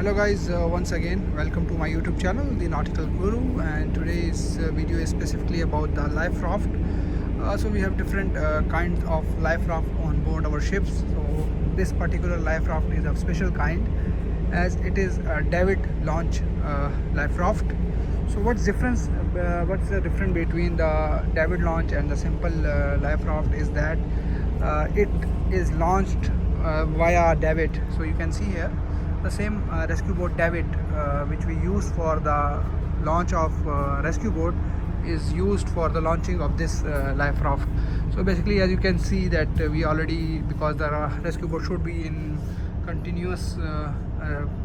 Hello guys, once again welcome to my YouTube channel, the Nautical Guru, and today's video is specifically about the life raft. So we have different kinds of life raft on board our ships. So this particular life raft is a special kind as it is a Davit-Launched Liferaft. So what's the difference between the Davit-Launch and the simple life raft is that it is launched via Davit. So you can see here the same rescue boat Davit which we use for the launch of rescue boat is used for the launching of this life raft. So basically, as you can see that we already, because the rescue boat should be in continuous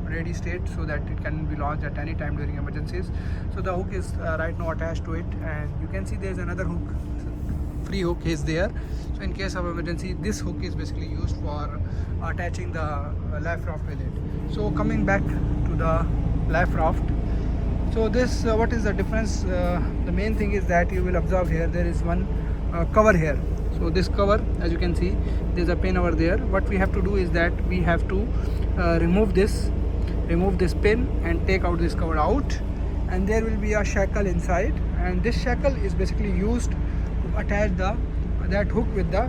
ready state so that it can be launched at any time during emergencies. So the hook is right now attached to it, and you can see there is another hook, free hook is there. So in case of emergency, this hook is basically used for attaching the life raft with it. So coming back to the life raft, so this what is the difference? The main thing is that you will observe here there is one cover here. So this cover, as you can see, there's a pin over there. What we have to do is that we have to remove this pin and take out this cover out, and there will be a shackle inside, and this shackle is basically used to attach that hook with the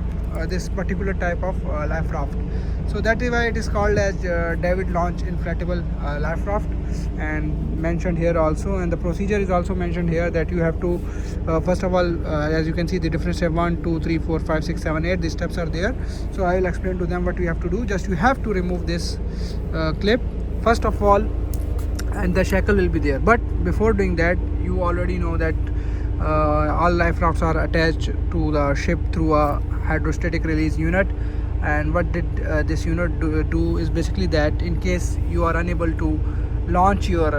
this particular type of life raft. So that is why it is called as Davit-Launched inflatable life raft, and mentioned here also, and the procedure is also mentioned here that you have to first of all, as you can see, the different step 1 2 3 4 5 6 7 8, these steps are there. So I will explain to them what you have to do. Just you have to remove this clip first of all, and the shackle will be there. But before doing that, you already know that all life rafts are attached to the ship through a hydrostatic release unit. And what did this unit do is basically that in case you are unable to launch your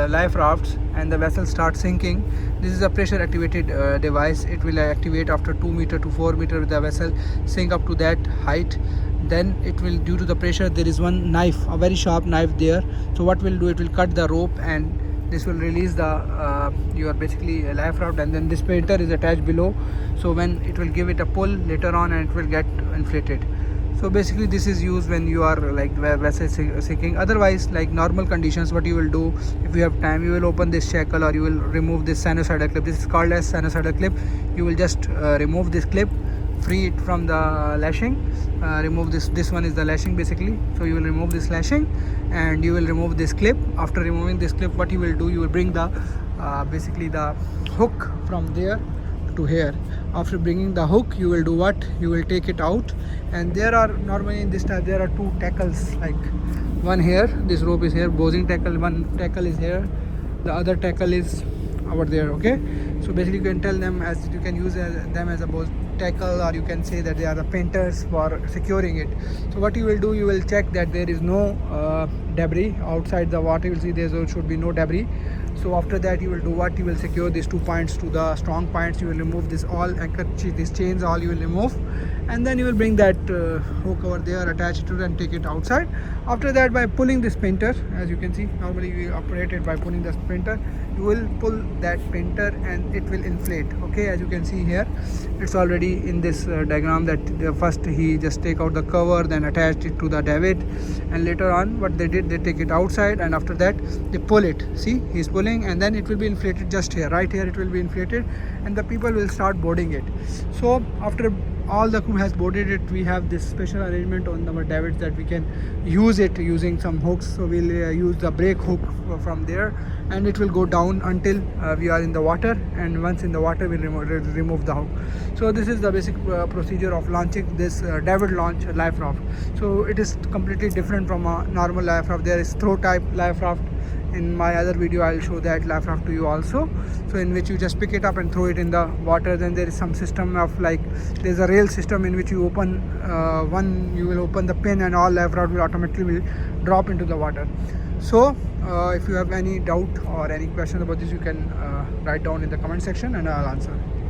life rafts and the vessel starts sinking, this is a pressure activated device. It will activate after 2 meter to 4 meter with the vessel sink up to that height. Then it will, due to the pressure, there is one knife, a very sharp knife there. So what will do, it will cut the rope, and this will release the your basically life raft, and then this painter is attached below. So when it will give it a pull later on, and it will get inflated. So basically this is used when you are like vessel sinking. Otherwise, like normal conditions, what you will do, if you have time, you will open this shackle or you will remove this sinusoidal clip. This is called as sinusoidal clip. You will just remove this clip, free it from the lashing, remove this one is the lashing basically. So you will remove this lashing and you will remove this clip. After removing this clip, what you will do, you will bring the basically the hook from there to here. After bringing the hook, you will do what, you will take it out, and there are normally in this type there are two tackles, like one here, this rope is here, bowsing tackle, one tackle is here, the other tackle is over there. Okay, so basically you can tell them, as you can use them as a bow tackle, or you can say that they are the painters for securing it. So what you will do, you will check that there is no debris outside the water. You will see there should be no debris. So after that, you will do what, you will secure these 2 points to the strong points. You will remove this all anchor, these chains all you will remove, and then you will bring that hook over there, attach it to it and take it outside. After that, by pulling this painter, as you can see, normally we operate it by pulling this painter. You will pull that painter and it will inflate. Okay, as you can see here, it's already in this diagram that first he just take out the cover, then attached it to the davit, and later on what they did, they take it outside, and after that they pull it. See, he's pulling, and then it will be inflated just here, right here it will be inflated, and the people will start boarding it. So after all the crew has boarded it, we have this special arrangement on our davits that we can use it using some hooks. So we'll use the brake hook from there, and it will go down until we are in the water, and once in the water we'll remove the hook. So this is the basic procedure of launching this Davit-Launched life raft. So it is completely different from a normal life raft. There is throw type life raft. In my other video, I'll show that life raft to you also. So in which you just pick it up and throw it in the water. Then there is some system of, like, there's a rail system in which you open you will open the pin, and all life raft will automatically drop into the water. So if you have any doubt or any question about this, you can write down in the comment section and I'll answer.